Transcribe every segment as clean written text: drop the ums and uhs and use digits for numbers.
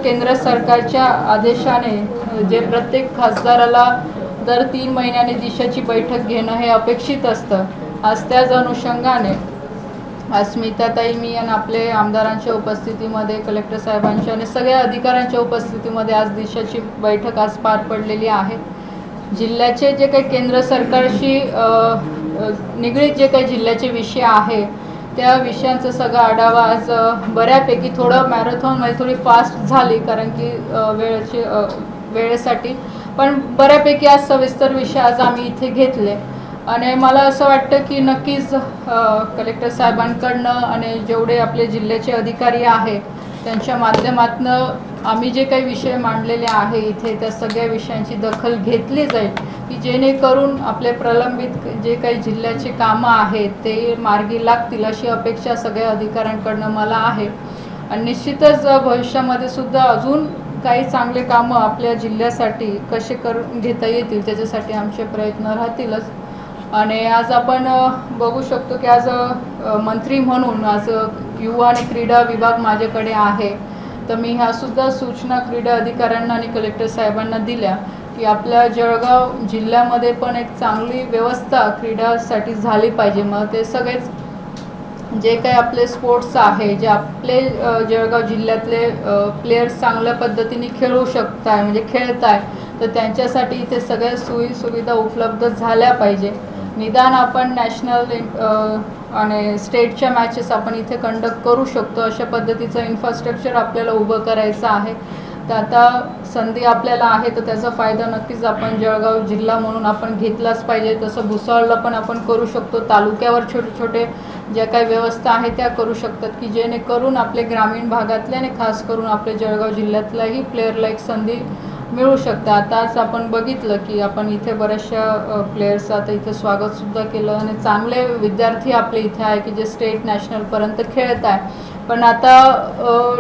केंद्र सरकारच्या आदेशाने जे प्रत्येक खासदाराला दर 3 महिन्याने दिशाची बैठक घेणं हे अपेक्षित असतं, आज त्याच अनुषंगाने अस्मिताताई मी आणि आपले आमदारांच्या उपस्थितीमध्ये, कलेक्टर साहेबांच्या आणि सगळ्या अधिकाऱ्यांच्या उपस्थितीमध्ये आज दिशाची बैठक आज पार पडलेली आहे। जिल्ह्याचे जे काही केंद्र सरकारशी निगडीत जे काही जिल्ह्याचे विषय आहे त्या विषयांचा सगळा आढावा आज बऱ्यापैकी थोडं मॅरेथॉनमध्ये थोडी फास्ट झाली कारण की वेळेसाठी, पण बऱ्यापैकी आज सविस्तर विषय आज आम्ही इथे घेतले आणि मला असं वाटतं की नक्कीच कलेक्टर साहेबांकडनं आणि जेवढे आपले जिल्ह्याचे अधिकारी आहे त्यांच्या माध्यमातून आम्ही जे काही विषय मांडलेले आहे इथे त्या सगळ्या विषयांची दखल घेतली जाईल की जेणेकरून आपले प्रलंबित जे काही जिल्ह्याचे कामं आहेत ते मार्गी लागतील अशी अपेक्षा सगळ्या अधिकाऱ्यांकडनं मला आहे। आणि निश्चितच भविष्यामध्ये सुद्धा अजून काही चांगले कामं आपल्या जिल्ह्यासाठी कसे करून घेता येतील त्याच्यासाठी आमचे प्रयत्न राहतीलच। आणि आज आपण बघू शकतो की आज मंत्री म्हणून आज युवा आणि क्रीडा विभाग माझ्याकडे आहे, तर मी ह्या सुद्धा सूचना क्रीडा अधिकाऱ्यांना आणि कलेक्टर साहेबांना दिल्या की आपल्या जळगाव जिल्ह्यामध्ये पण एक चांगली व्यवस्था क्रीडासाठी झाली पाहिजे। मग ते सगळेच जे काही आपले स्पोर्ट्स आहे जे आपले जळगाव जिल्ह्यातले प्लेयर्स चांगल्या पद्धतीने खेळू शकताय म्हणजे खेळताय तर त्यांच्यासाठी इथे सगळ्या सुविधा उपलब्ध झाल्या पाहिजे। निदान आपण नॅशनल आणि स्टेटच्या मॅचेस आपण इथे कंडक्ट करू शकतो अशा पद्धतीचं इन्फ्रास्ट्रक्चर आपल्याला उभं करायचं आहे। तर आता संधी आपल्याला आहे तर त्याचा फायदा नक्कीच आपण जळगाव जिल्हा म्हणून आपण घेतलाच पाहिजे। तसं भुसावळला पण आपण करू शकतो, तालुक्यावर छोटे छोटे ज्या काही व्यवस्था आहे त्या करू शकतात की जेणेकरून आपले ग्रामीण भागातले आणि खास करून आपले जळगाव जिल्ह्यातल्याही प्लेयरला एक संधी मिळू शकते। आताच आपण बघितलं की आपण इथे बऱ्याचशा प्लेयर्सचं आता इथे स्वागतसुद्धा केलं आणि चांगले विद्यार्थी आपले इथे आहे की जे स्टेट नॅशनलपर्यंत खेळत आहे। पण आता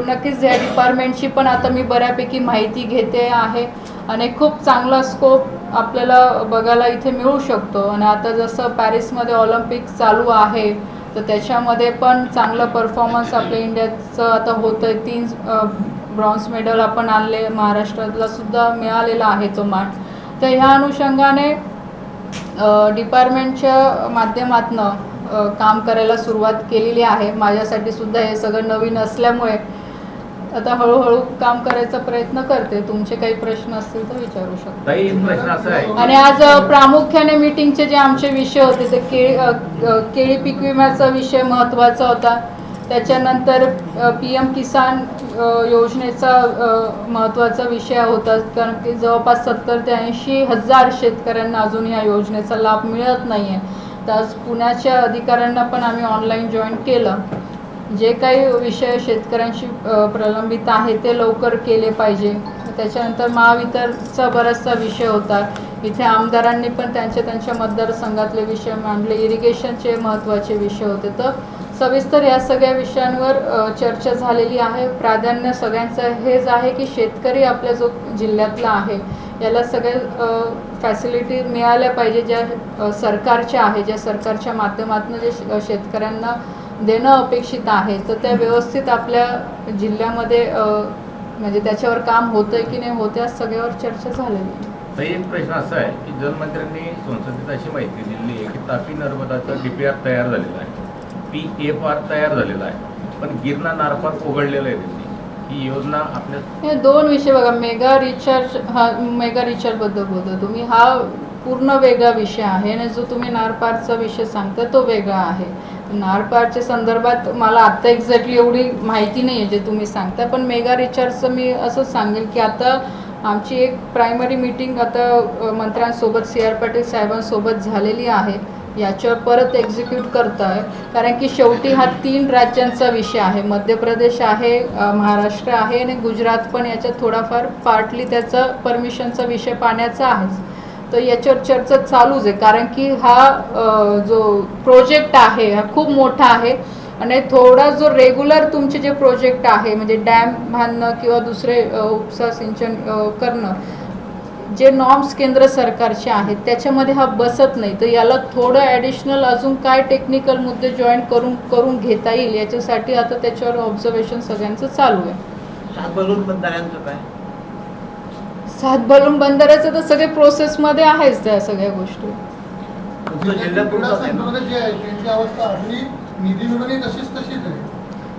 नक्कीच या डिपार्टमेंटची पण आता मी बऱ्यापैकी माहिती घेते आहे आणि खूप चांगला स्कोप आपल्याला बघायला इथे मिळू शकतो। आणि आता जसं पॅरिसमध्ये ऑलिम्पिक चालू आहे तर त्याच्यामध्ये पण चांगलं परफॉर्मन्स आपल्या इंडियाचं आता होतं आहे। 3 ब्रॉन्झ मेडल आपण आणले, महाराष्ट्रातला सुद्धा मिळालेला आहे तो मान। तर ह्या अनुषंगाने डिपार्टमेंटच्या माध्यमातून काम करायला सुरुवात केलेली आहे। माझ्यासाठी सुद्धा हे सगळं नवीन असल्यामुळे आता हळूहळू काम करायचा प्रयत्न करते। तुमचे काही प्रश्न असतील तर विचारू शकता। आणि आज प्रामुख्याने मीटिंगचे जे आमचे विषय होते ते केळी पीक विम्याचा विषय महत्त्वाचा होता, त्याच्यानंतर PM किसान योजनेचा महत्त्वाचा विषय होता कारण की जवळपास 70 ते 80 हजार शेतकऱ्यांना अजून या योजनेचा लाभ मिळत नाही आहे। तर आज पुण्याच्या अधिकाऱ्यांना पण आम्ही ऑनलाईन जॉईन केलं, जे काही विषय शेतकऱ्यांशी प्रलंबित आहे ते लवकर केले पाहिजे। त्याच्यानंतर महावितरणचा बराचसा विषय होता, इथे आमदारांनी पण त्यांच्या मतदारसंघातले विषय मांडले, इरिगेशनचे महत्त्वाचे विषय होते। तर सविस्तर या सगळ्या विषयांवर चर्चा झालेली आहे। प्राधान्य सगळ्यांचं हेच आहे की शेतकरी आपल्या जो जिल्ह्यातला आहे याला सगळ्या फॅसिलिटी मिळाल्या पाहिजे ज्या सरकारच्या आहे, ज्या सरकारच्या माध्यमातून जे शेतकऱ्यांना देणं अपेक्षित आहे तर त्या व्यवस्थित आपल्या जिल्ह्यामध्ये म्हणजे त्याच्यावर काम होतंय की नाही होतं या सगळ्यावर चर्चा झालेली आहे। एक प्रश्न असा आहे की जलमंत्र्यांनी संसदेत अशी माहिती दिली आहे की तापी नर्मदाचा DPR तयार झालेला आहे, PFR तयार झालेला आहे, पण गिरणा नारपार उघडलेलं आहे त्यांनी। ही योजना आपल्या हे 2 विषय बघा, मेगा रिचार्ज बद्दल बोलतो तुम्ही, हा पूर्ण वेगळा विषय आहे आणि जो तुम्ही नारपारचा विषय सांगता तो वेगळा आहे। नारपारच्या संदर्भात मला आत्ता एक्झॅक्टली एवढी माहिती नाही आहे जे तुम्ही सांगता, पण मेगा रिचार्जचं मी असंच सांगेल की आता आमची एक प्रायमरी मीटिंग आता मंत्र्यांसोबत CR पाटील साहेबांसोबत झालेली आहे, याच्यावर परत एक्झिक्यूट करताय कारण की शेवटी हा 3 राज्यांचा विषय आहे, मध्य प्रदेश आहे, महाराष्ट्र आहे आणि गुजरात पण याच्यात थोडाफार पार्टली त्याचा परमिशनचा विषय पाण्याचा आहेच। तर याच्यावर चर्चा चालूच आहे कारण की हा जो प्रोजेक्ट आहे हा खूप मोठा आहे आणि थोडा जो रेग्युलर तुमचे जे प्रोजेक्ट आहे म्हणजे डॅम बांधणं किंवा दुसरे उपसा सिंचन करणं जे नॉर्म्स केंद्र सरकारचे आहेत त्याच्यामध्ये हा बसत नाही। तर याला थोडं ॲडिशनल अजून काय टेक्निकल मुद्दे जॉईन करून घेता येईल याच्यासाठी आता त्याच्यावर ऑब्झर्वेशन सगळ्यांचं चालू आहे। सात बलून बंधाऱ्यांचं काय? 7 बलून बंधाऱ्याचं तर सगळे प्रोसेसमध्ये आहेच त्या सगळ्या गोष्टी. जिल्ह्यात क्रीडा संकुलाची जी आहे त्यांची अवस्था आपली निधी मिळवणी तशीच आहे.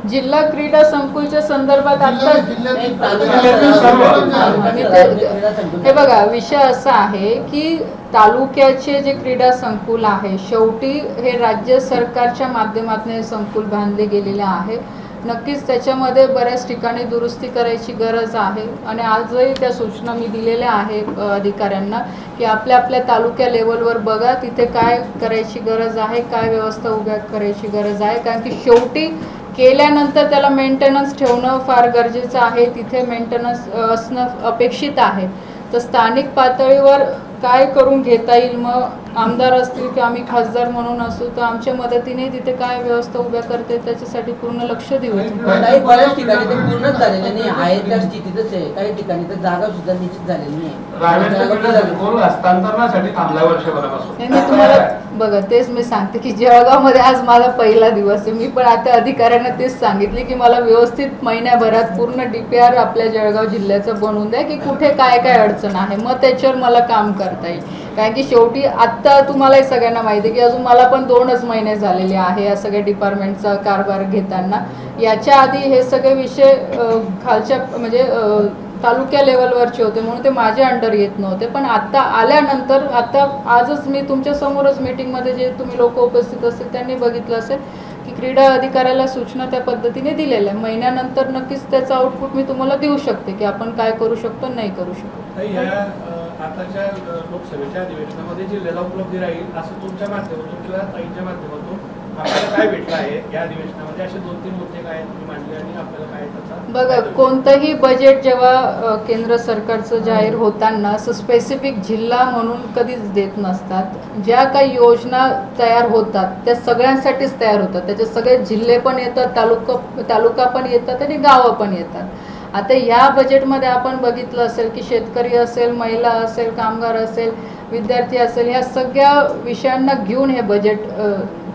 जिल्हा क्रीडा संकुलच्या संदर्भात आता हे बघा, विषय असा आहे की तालुक्याचे जे क्रीडा संकुल आहे, शेवटी हे राज्य सरकारच्या माध्यमातून हे संकुल बांधले गेलेले आहे. नक्कीच त्याच्यामध्ये बऱ्याच ठिकाणी दुरुस्ती करायची गरज आहे आणि आजही त्या सूचना मी दिलेल्या आहे अधिकाऱ्यांना की आपल्या आपल्या तालुक्या लेवलवर बघा तिथे काय करायची गरज आहे, काय व्यवस्था उभ्या करायची गरज आहे. कारण की शेवटी केल्यानंतर त्याला मेंटेनन्स ठेवणं फार गरजेचं आहे, तिथे मेंटेनन्स असणं अपेक्षित आहे. तर स्थानिक पातळीवर काय करून घेता येईल, मग आमदार असतील किंवा आम्ही खासदार म्हणून असू तर आमच्या मदतीने तिथे काय व्यवस्था उभ्या करते त्याच्यासाठी पूर्ण लक्ष देऊ. काही बऱ्याच ठिकाणी ते पूर्णच झालेले नाही आहे, त्या स्थितीतच आहे. काही ठिकाणी तर जागा सुद्धा निश्चित झालेली नाही. हस्तांतरणासाठी थांबल्या वर्षभरापासून मी तुम्हाला बघा तेच मी सांगते की जळगावमध्ये आज माझा पहिला दिवस आहे. मी पण आता अधिकाऱ्यांना तेच सांगितले की मला व्यवस्थित महिन्याभरात पूर्ण DPR आपल्या जळगाव जिल्ह्याचं बनवून द्या की कुठे काय काय अडचण आहे, मग त्याच्यावर मला काम करता येईल. कारण की शेवटी आत्ता तुम्हालाही सगळ्यांना माहिती आहे की अजून मला पण 2च महिने झालेले आहे या सगळ्या डिपार्टमेंटचा कारभार घेताना. याच्या आधी हे सगळे विषय खालच्या म्हणजे तालुक्या लेवलवरचे होते म्हणून ते माझ्या अंडर येत नव्हते. पण आता आल्यानंतर आता आजच मी तुमच्या समोरच मीटिंगमध्ये जे तुम्ही लोक उपस्थित असतील त्यांनी बघितलं असेल की क्रीडा अधिकाऱ्याला सूचना त्या पद्धतीने दिलेल्या आहे. महिन्यानंतर नक्कीच त्याचं आउटपुट मी तुम्हाला देऊ शकते की आपण काय करू शकतो नाही करू शकतो. या आताच्या लोकसभेच्या अधिवेशनामध्ये जिल्ह्याला उपलब्धी राहील असं तुमच्या माध्यमातून किंवा ताईंच्या माध्यमातून आपल्याला काय भेटलं आहे या अधिवेशनामध्ये, असे 2-3 मुद्दे काय तुम्ही मांडले आणि आपल्याला काय त्याचा बघा, कोणतंही बजेट जेव्हा केंद्र सरकारचं जाहीर होताना असं स्पेसिफिक जिल्हा म्हणून कधीच देत नसतात. ज्या काही योजना तयार होतात त्या सगळ्यांसाठीच तयार होतात. त्याचे सगळे जिल्हे पण येतात, तालुका पण येतात आणि गावं पण येतात. आता या बजेटमध्ये आपण बघितलं असेल की शेतकरी असेल, महिला असेल, कामगार असेल, विद्यार्थी असेल, ह्या सगळ्या विषयांना घेऊन हे बजेट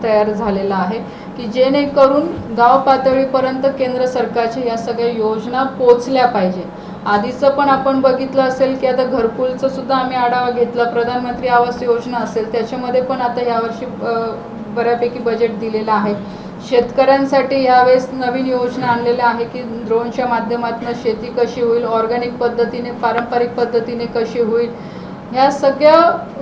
तयार झालेलं आहे की जेणेकरून गाव पातळीपर्यंत केंद्र सरकारच्या या सगळ्या योजना पोचल्या पाहिजे. आधीचं पण आपण बघितलं असेल की आता घरकुलचं सुद्धा आम्ही आढावा घेतला. प्रधानमंत्री आवास योजना असेल त्याच्यामध्ये पण आता यावर्षी बऱ्यापैकी बजेट दिलेलं आहे. शेतकऱ्यांसाठी यावेळेस नवीन योजना आणलेल्या आहे की ड्रोनच्या माध्यमातून शेती कशी होईल, ऑर्गॅनिक पद्धतीने, पारंपरिक पद्धतीने कशी होईल, ह्या सगळ्या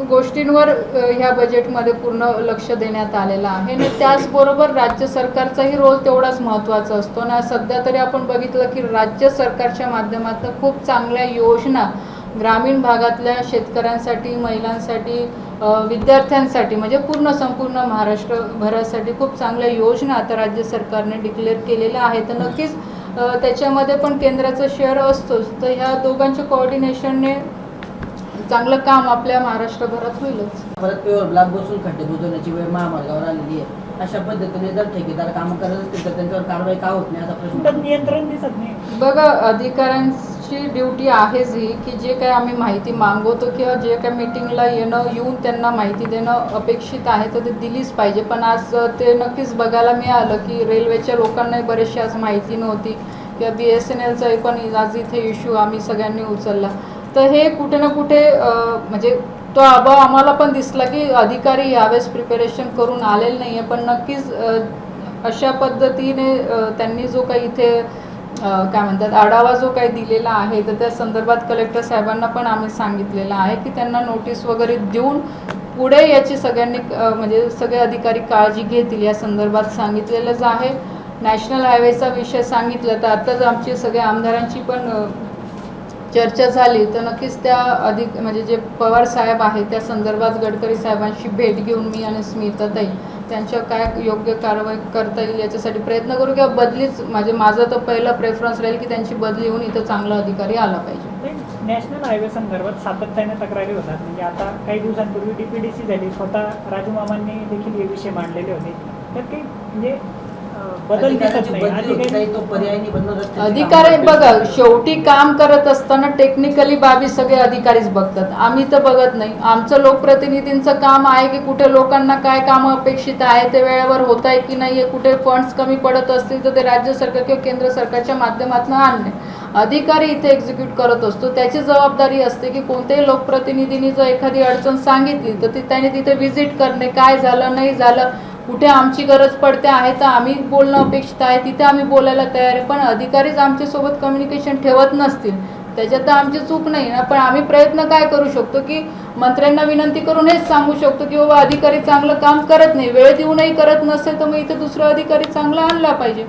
गोष्टींवर ह्या बजेटमध्ये पूर्ण लक्ष देण्यात आलेलं आहे. आणि त्याचबरोबर राज्य सरकारचाही रोल तेवढाच महत्त्वाचा असतो ना. सध्या तरी आपण बघितलं की राज्य सरकारच्या माध्यमातून खूप चांगल्या योजना ग्रामीण भागातल्या शेतकऱ्यांसाठी, महिलांसाठी, विद्यार्थ्यांसाठी म्हणजे संपूर्ण महाराष्ट्रभरासाठी खूप चांगल्या योजना आता राज्य सरकारने डिक्लेअर केलेल्या आहेत. तर नक्कीच त्याच्यामध्ये पण केंद्राचं शेअर असतोच. तर ह्या दोघांच्या कोऑर्डिनेशनने चांगलं काम आपल्या महाराष्ट्रभरात होईलच. परत पेवर ब्लॉक बसून खड्डे बुजवण्याची वेळ महामार्गावर आलेली आहे. अशा पद्धतीने जर ठेकेदार काम करत असतील तर त्यांच्यावर कारवाई का होत नाही असा प्रश्न. नियंत्रण दिसत नाही. बघा, अधिकाऱ्यांची ड्युटी आहेच ही की जे काही आम्ही माहिती मागवतो किंवा जे काही मीटिंगला येऊन त्यांना माहिती देणं अपेक्षित आहे तर ते दिलीच पाहिजे. पण आज ते नक्कीच बघायला मिळालं की रेल्वेच्या लोकांनाही बरेचशी आज माहिती नव्हती किंवा BSNLचाही पण आज इथे इश्यू आम्ही सगळ्यांनी उचलला. तर हे कुठे ना कुठे म्हणजे तो अभाव आम्हाला पण दिसला की अधिकारी यावेळेस प्रिपरेशन करून आलेले नाही आहे. पण नक्कीच अशा पद्धतीने त्यांनी जो काही इथे काय म्हणतात आढावा जो काही दिलेला आहे तर त्या संदर्भात कलेक्टर साहेबांना पण आम्ही सांगितलेलं आहे की त्यांना नोटीस वगैरे देऊन पुढे याची सगळ्यांनी म्हणजे सगळे अधिकारी काळजी घेतील या संदर्भात सांगितलेलंच आहे. नॅशनल हायवेचा विषय सांगितलं तर आताच आमची सगळ्या आमदारांची पण चर्चा झाली तर नक्कीच त्या म्हणजे जे पवार साहेब आहेत त्या संदर्भात गडकरी साहेबांशी भेट घेऊन मी आणि स्मिताताई त्यांच्यावर काय योग्य कारवाई करता येईल याच्यासाठी प्रयत्न करू किंवा बदलीच माझा तर पहिला प्रेफरन्स राहील की त्यांची बदली होऊन इथं चांगला अधिकारी आला पाहिजे. नॅशनल हायवे संदर्भात सातत्याने तक्रारी होतात. म्हणजे आता काही दिवसांपूर्वी DPDC झाली, स्वतः राजू मामांनी देखील हे विषय मांडलेले होते. तर काही म्हणजे बदल दिसत नाही. अधिकारी बघा, शेवटी काम करत असताना टेक्निकली बाबी सगळे अधिकारीच बघतात, आम्ही तर बघत नाही. आमचं लोकप्रतिनिधींचं काम आहे की कुठे लोकांना काय कामं अपेक्षित आहे ते वेळेवर होत आहे की नाही, कुठे फंड्स कमी पडत असतील तर ते राज्य सरकार किंवा केंद्र सरकारच्या माध्यमातून आणणे. अधिकारी इथे एक्झिक्यूट करत असतो. त्याची जबाबदारी असते की कोणत्याही लोकप्रतिनिधींनी जर एखादी अडचण सांगितली तर त्याने तिथे व्हिजिट करणे, काय झालं नाही झालं, कुठे आमची गरज पडते आहे तर आम्ही बोलणं अपेक्षित आहे तिथे आम्ही बोलायला तयार आहे. पण अधिकारीच आमच्यासोबत कम्युनिकेशन ठेवत नसतील त्याच्यात तर आमची चूक नाही ना. पण आम्ही प्रयत्न काय करू शकतो की मंत्र्यांना विनंती करून हेच सांगू शकतो की बाबा अधिकारी चांगलं काम करत नाही, वेळ देऊनही करत नसेल तर मग इथे दुसरा अधिकारी चांगला आणला पाहिजे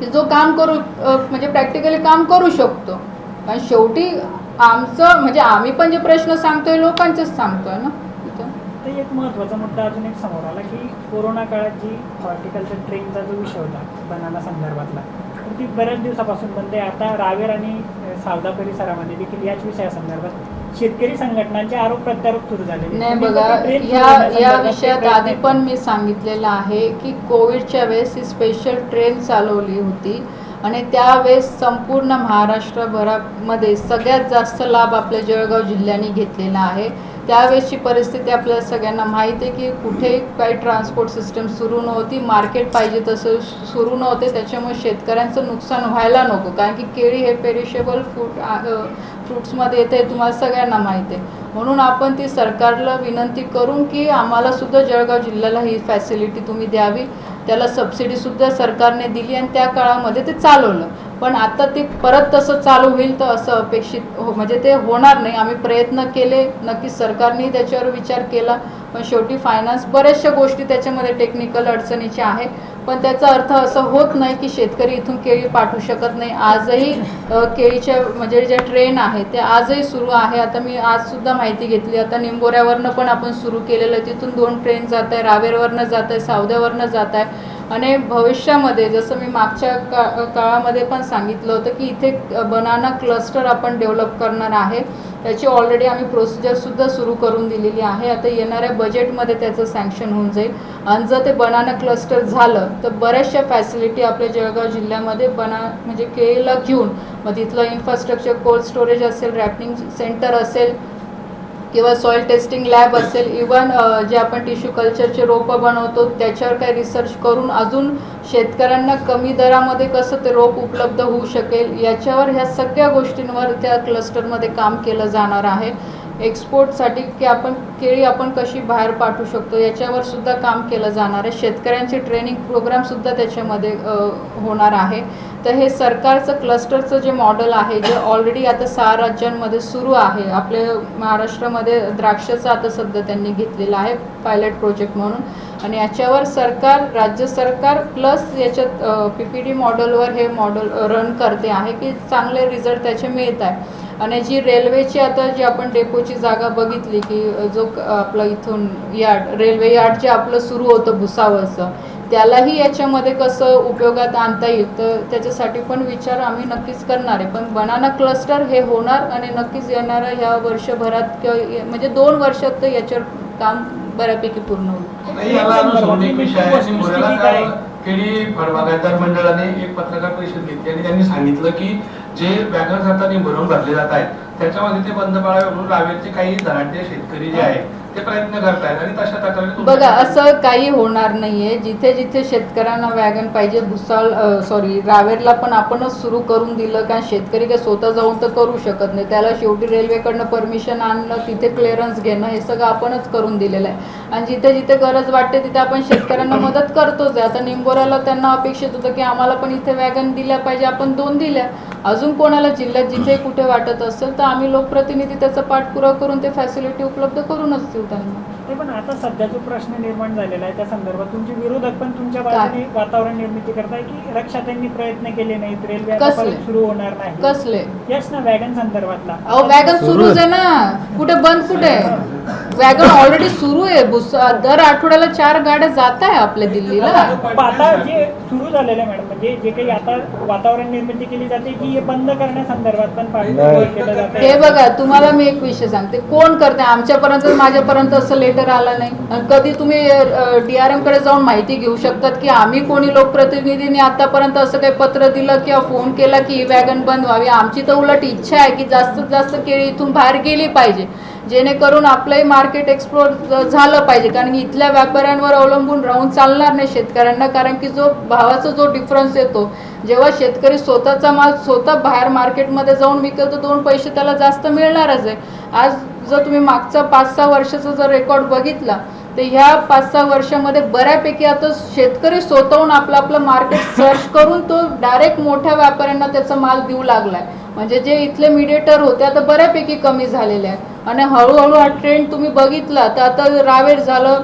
की जो काम करू म्हणजे प्रॅक्टिकली काम करू शकतो. कारण शेवटी आमचं म्हणजे आम्ही पण जे प्रश्न सांगतोय लोकांचेच सांगतोय ना. तर एक महत्त्वाचा मुद्दा अजून एक समोर आला की कोरोना काळात जी हॉर्टिकल्चर ट्रेनचा जो विषय होता बनाना संदर्भातला, तर ती बऱ्याच दिवसापासून बंद आहे. आता रावेर आणि सावदा परिसरामध्ये देखील याच विषयासंदर्भात शेतकरी संघटनांचे आरोप प्रत्यारोप सुरू झाले. नाही बघा, या विषयात आधी पण मी सांगितलेलं आहे की कोविडच्या वेळेस ही स्पेशल ट्रेन चालवली होती आणि त्यावेळेस संपूर्ण महाराष्ट्रभरामध्ये सगळ्यात जास्त लाभ आपल्या जळगाव जिल्ह्याने घेतलेला आहे. त्यावेळेसची परिस्थिती आपल्याला सगळ्यांना माहीत आहे की कुठेही काही ट्रान्सपोर्ट सिस्टम सुरू नव्हती, मार्केट पाहिजे तसं सुरू नव्हते. त्याच्यामुळे शेतकऱ्यांचं नुकसान व्हायला नको, कारण की केळी हे पेरिशेबल फ्रूट्समध्ये येते हे तुम्हाला सगळ्यांना माहीत आहे. म्हणून आपण ती सरकारला विनंती करून की आम्हालासुद्धा जळगाव जिल्ह्याला ही फॅसिलिटी तुम्ही द्यावी. त्याला सबसिडीसुद्धा सरकारने दिली आणि त्या काळामध्ये ते चालवलं. पण आता ते परत तसं चालू होईल तर असं अपेक्षित म्हणजे ते होणार नाही. आम्ही प्रयत्न केले, नक्कीच सरकारने त्याच्यावर विचार केला, पण शेवटी फायनान्स बऱ्याचशा गोष्टी त्याच्यामध्ये टेक्निकल अडचणीच्या आहे. पण त्याचा अर्थ असं होत नाही की शेतकरी इथून केळी पाठवू शकत नाही. आजही केळीच्या म्हणजे ज्या ट्रेन आहे ते आजही सुरू आहे. आता मी आजसुद्धा माहिती घेतली, आता निंबोऱ्यावरनं पण आपण सुरू केलेलं आहे, तिथून 2 ट्रेन जात आहे, रावेरवरनं जात आहे, सावद्यावरनं जात आहे. आणि भविष्यामध्ये जसं मी मागच्या काळामध्ये पण सांगितलं होतं की इथे बनाना क्लस्टर आपण डेव्हलप करणार आहे. त्याची ऑलरेडी आम्ही प्रोसिजरसुद्धा सुरू करून दिलेली आहे. आता येणाऱ्या बजेटमध्ये त्याचं सँक्शन होऊन जाईल आणि जर ते बनाना क्लस्टर झालं तर बऱ्याचशा फॅसिलिटी आपल्या जळगाव जिल्ह्यामध्ये म्हणजे केळीला घेऊन मग तिथलं इन्फ्रास्ट्रक्चर, कोल्ड स्टोरेज असेल, रॅपिंग सेंटर असेल किंवा सॉईल टेस्टिंग लॅब असेल, इवन जे आपण टिश्यू कल्चरचे रोपं बनवतो त्याच्यावर काही रिसर्च करून अजून शेतकऱ्यांना कमी दरामध्ये कसं ते रोप उपलब्ध होऊ शकेल याच्यावर ह्या सगळ्या गोष्टींवर त्या क्लस्टरमध्ये काम केलं जाणार आहे. एक्सपोर्टसाठी की आपण केळी आपण कशी बाहेर पाठवू शकतो याच्यावर सुद्धा काम केलं जाणार आहे. शेतकऱ्यांचे ट्रेनिंग प्रोग्रामसुद्धा त्याच्यामध्ये होणार आहे. तर हे सरकारचं क्लस्टरचं जे मॉडेल आहे जे ऑलरेडी आता 6 राज्यांमध्ये सुरू आहे. आपल्या महाराष्ट्रामध्ये द्राक्षाचं आता सध्या त्यांनी घेतलेलं आहे पायलट प्रोजेक्ट म्हणून, आणि याच्यावर सरकार, राज्य सरकार प्लस याच्यात PPD मॉडेलवर हे मॉडेल रन करते आहे की चांगले रिझल्ट त्याचे मिळत आहे. आणि जी रेल्वेची आता जी आपण डेपोची जागा बघितली की जो आपलं इथून रेल्वे यार्ड जे आपलं सुरू होतं भुसावळचं, त्यालाही याच्यामध्ये कसं उपयोगात आणता येईल तर त्याच्यासाठी पण विचार आम्ही नक्कीच करणार आहे. पण बनाना क्लस्टर हे होणार आणि नक्कीच येणाऱ्या ह्या वर्षभरात किंवा म्हणजे 2 वर्षात तर याच्यावर काम बऱ्यापैकी पूर्ण होईल. नाही, याला अनुसरून एक विषय आहे. निंबोऱ्याला काल केळी फळबागायतदार मंडळाने एक पत्रकार परिषद घेतली आणि त्यांनी सांगितलं की जे वॅगन्स आता निंबोऱ्याहून भरले जात आहेत त्याच्यामध्ये ते बंद पाळावे म्हणून रावेरचे काही धनाढ्य शेतकरी जे आहेत ते प्रयत्न करतायत आणि तशा तक्रारी बघा असं काही होणार नाहीये. जिथे जिथे शेतकऱ्यांना वॅगन पाहिजे, रावेरला पण आपणच सुरू करून दिलं, कारण शेतकरी काय स्वतः जाऊन तर करू शकत नाही. त्याला शेवटी रेल्वेकडनं परमिशन आणणं, तिथे क्लिअरन्स घेणं हे सगळं आपणच करून दिलेलं आहे. आणि जिथे जिथे गरज वाटते तिथे आपण शेतकऱ्यांना मदत करतोच आहे. आता निंबोऱ्याला त्यांना अपेक्षित होतं की आम्हाला पण इथे वॅगन दिल्या पाहिजे, आपण 2 दिल्या. अजून कोणाला जिल्ह्यात जिथे कुठे वाटत असेल तर आम्ही लोकप्रतिनिधी त्याचा पाठपुरावा करून ते फॅसिलिटी उपलब्ध करूनच देऊ त्यांना. ते पण आता सध्या जो प्रश्न निर्माण झालेला आहे त्या संदर्भात तुमचे विरोधक पण तुमच्या बाजूने वातावरण निर्मिती करताय की रक्षाताईंनी प्रयत्न केले नाहीत, रेल्वे आता परत सुरू होणार नाही. कसले यस ना वॅगन संदर्भातला? अहो वॅगन सुरूच आहे ना, कुठे बंद कुठे? वॅगन ऑलरेडी सुरू आहे. दर आठवड्याला 4 गाड्या जात आहे आपल्या दिल्लीला. आता जे सुरू झालेलं आहे मॅडम, म्हणजे जे काही आता वातावरण निर्मिती केली जाते की हे बंद करण्यासंदर्भात पण पाठपुरावा केला जात आहे. हे बघा, तुम्हाला मी एक विषय सांगते, कोण करते? आमच्यापर्यंत, माझ्यापर्यंत असं लेटर आला नाही. कधी तुम्ही DRM कडे जाऊन माहिती घेऊ शकतात की आम्ही कोणी लोकप्रतिनिधींनी आतापर्यंत असं काही पत्र दिलं किंवा फोन केला की ही वॅगन बंद व्हावी. आमची तर उलट इच्छा आहे की जास्तीत जास्त केळी इथून बाहेर गेली पाहिजे. जेणेकरून आपलंही मार्केट एक्सप्लोर झालं पाहिजे. कारण की इथल्या व्यापाऱ्यांवर अवलंबून राहून चालणार नाही शेतकऱ्यांना. कारण की जो भावाचा जो डिफरन्स येतो, जेव्हा शेतकरी स्वतःचा माल स्वतः बाहेर मार्केटमध्ये जाऊन विकतो, 2 पैसे त्याला जास्त मिळणारच आहे. आज जर तुम्ही मागचा 5-6 वर्षाचा जर रेकॉर्ड बघितला तर ह्या 5-6 वर्षामध्ये बऱ्यापैकी आता शेतकरी स्वतःहून आपलं मार्केट सर्च करून तो डायरेक्ट मोठ्या व्यापाऱ्यांना त्याचा माल देऊ लागलाय. म्हणजे जे इथले मीडिएटर होते आता बऱ्यापैकी कमी झालेले आहेत. आणि हळूहळू हा ट्रेंड तुम्ही बघितला तर आता रावेर झालं,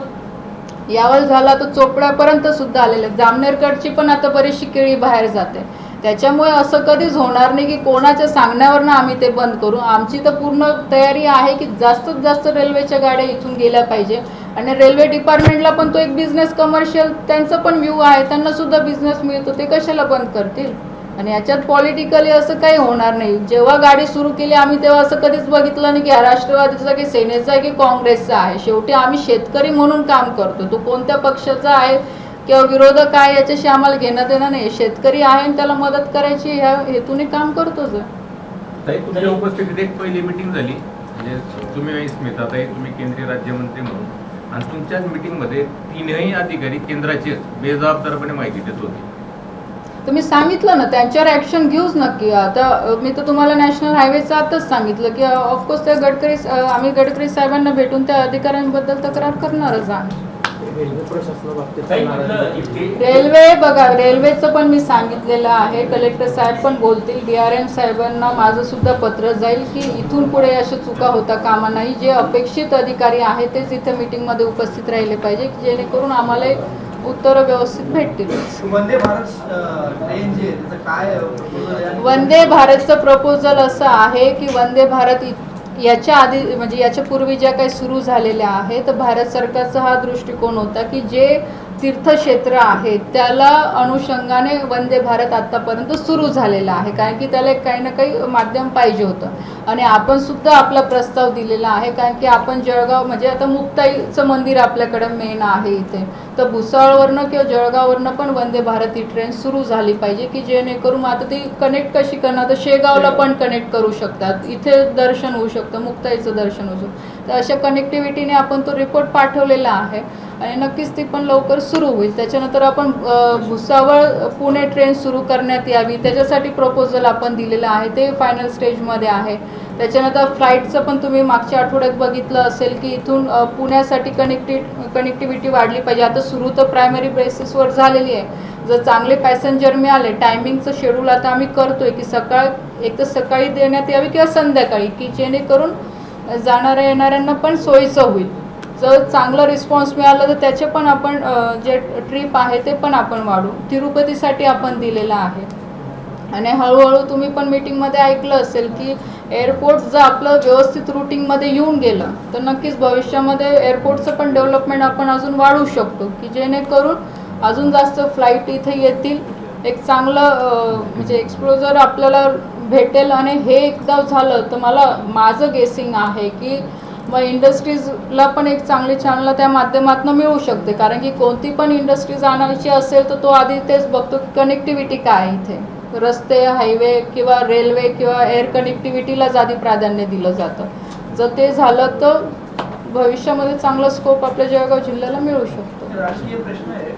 यावल झाला, तर चोपड्यापर्यंत सुद्धा आलेले. जामनेरकडची पण आता बरीचशी केळी बाहेर जाते. त्याच्यामुळे असं कधीच होणार नाही की कोणाच्या सांगण्यावरनं आम्ही ते बंद करू. आमची तर पूर्ण तयारी आहे की जास्तीत जास्त रेल्वेच्या गाड्या इथून गेल्या पाहिजे. आणि रेल्वे डिपार्टमेंटला पण तो एक बिझनेस कमर्शियल त्यांचं पण व्ह्यू आहे, त्यांना सुद्धा बिझनेस मिळतो, ते कशाला बंद करतील. आणि याच्यात पॉलिटिकली असं काही होणार नाही. जेव्हा गाडी सुरू केली आम्ही तेव्हा असं कधीच बघितलं नाही की हा राष्ट्रवादीचा की सेनेचा आहे की काँग्रेसचा आहे. शेवटी आम्ही शेतकरी म्हणून काम करतो. तो कोणत्या पक्षाचा आहे किंवा विरोधक आहे याच्याशी आम्हाला घेणं देणं नाही. शेतकरी आहे आणि त्याला मदत करायची ह्या हेतूने काम करतोच. ताई, तुमच्या उपस्थितीत एक पहिली मीटिंग झाली, म्हणजे तुम्ही स्मिताताई, तुम्ही केंद्रीय राज्यमंत्री म्हणून, आणि तुमच्याच मीटिंगमध्ये 3ही अधिकारी केंद्राचेच बेजबाबदारपणे माहिती देत होते. तुम्ही सांगितलं ना त्यांच्यावर ॲक्शन घेऊच नक्की. आता मी तर तुम्हाला नॅशनल हायवेचं आताच सांगितलं की ऑफकोर्स त्या आम्ही गडकरी साहेबांना भेटून त्या अधिकाऱ्यांबद्दल तक्रार करणारच आहे. रेल्वे बघा, रेल्वेचं पण मी सांगितलेलं आहे. कलेक्टर साहेब पण बोलतील, DRM साहेबांना माझं सुद्धा पत्र जाईल की इथून पुढे अशा चुका होता कामा नाही. जे अपेक्षित अधिकारी आहेत तेच इथे मीटिंगमध्ये उपस्थित राहिले पाहिजे की जेणेकरून आम्हाला उत्तरं व्यवस्थित भेटतील. वंदे भारत ट्रेन जी आहे त्याचं काय proposal आहे? वंदे भारतचं प्रपोजल असं आहे की वंदे भारत याच्या आधी म्हणजे याच्या पूर्वी ज्या काही सुरू झालेल्या आहेत तर भारत सरकारचा हा दृष्टिकोन होता की जे तीर्थक्षेत्र आहेत त्याला अनुषंगाने वंदे भारत आत्तापर्यंत सुरू झालेलं आहे. कारण की त्याला काही ना काही माध्यम पाहिजे होतं. आणि आपण सुद्धा आपला प्रस्ताव दिलेला आहे. कारण की आपण जळगाव म्हणजे आता मुक्ताईचं मंदिर आपल्याकडं मेन आहे इथे, तर भुसावळवरनं किंवा जळगाववरनं पण वंदे भारत ही ट्रेन सुरू झाली पाहिजे की जेणेकरून आता ती कनेक्ट कशी करणार, तर शेगावला पण कनेक्ट करू शकतात, इथे दर्शन होऊ शकतं, मुक्ताईचं दर्शन होऊ शकतं. तर अशा कनेक्टिव्हिटीने आपण तो रिपोर्ट पाठवलेला आहे आणि नक्कीच ती पण लवकर सुरू होईल. त्याच्यानंतर आपण भुसावळ पुणे ट्रेन सुरू करण्यात यावी त्याच्यासाठी प्रपोजल आपण दिलेलं आहे, ते फायनल स्टेजमध्ये आहे. त्याच्यानंतर फ्लाईटचं पण तुम्ही मागच्या आठवड्यात बघितलं असेल की इथून पुण्यासाठी कनेक्टिव्हिटी वाढली पाहिजे. आता सुरू तर प्रायमरी बेसिसवर झालेली आहे. जर चांगले पॅसेंजर मिळाले, टायमिंगचं शेड्यूल आता आम्ही करतोय की एक तर सकाळी देण्यात यावी किंवा संध्याकाळी, की जेणेकरून जाणाऱ्या येणाऱ्यांना पण सोयीचं होईल. जर चांगला रिस्पॉन्स मिळाला तर त्याचे पण आपण जे ट्रिप आहे ते पण आपण वाढू. तिरुपतीसाठी आपण दिलेला आहे. आणि हळूहळू तुम्ही पण मीटिंगमध्ये ऐकलं असेल की एअरपोर्ट जर आपलं व्यवस्थित रूटिंगमध्ये येऊन गेलं तर नक्कीच भविष्यामध्ये एअरपोर्टचं पण डेव्हलपमेंट आपण अजून वाढवू शकतो की जेणेकरून अजून जास्त फ्लाईट इथे येतील. एक चांगलं म्हणजे एक्सप्लोजर आपल्याला भेटेल. आणि हे एकदा झालं तर माझं गेसिंग आहे की मग इंडस्ट्रीजला पण एक चांगली चालना त्या माध्यमातून मिळू शकते. कारण की कोणती पण इंडस्ट्रीज आणायची असेल तर तो आधी तेच बघतो की कनेक्टिव्हिटी काय आहे इथे, रस्ते, हायवे किंवा रेल्वे किंवा एअर कनेक्टिव्हिटीलाच आधी प्राधान्य दिलं जातं. जर ते झालं तर भविष्यामध्ये चांगला स्कोप आपल्या जळगाव जिल्ह्याला मिळू शकतो. राजकीय प्रश्न आहे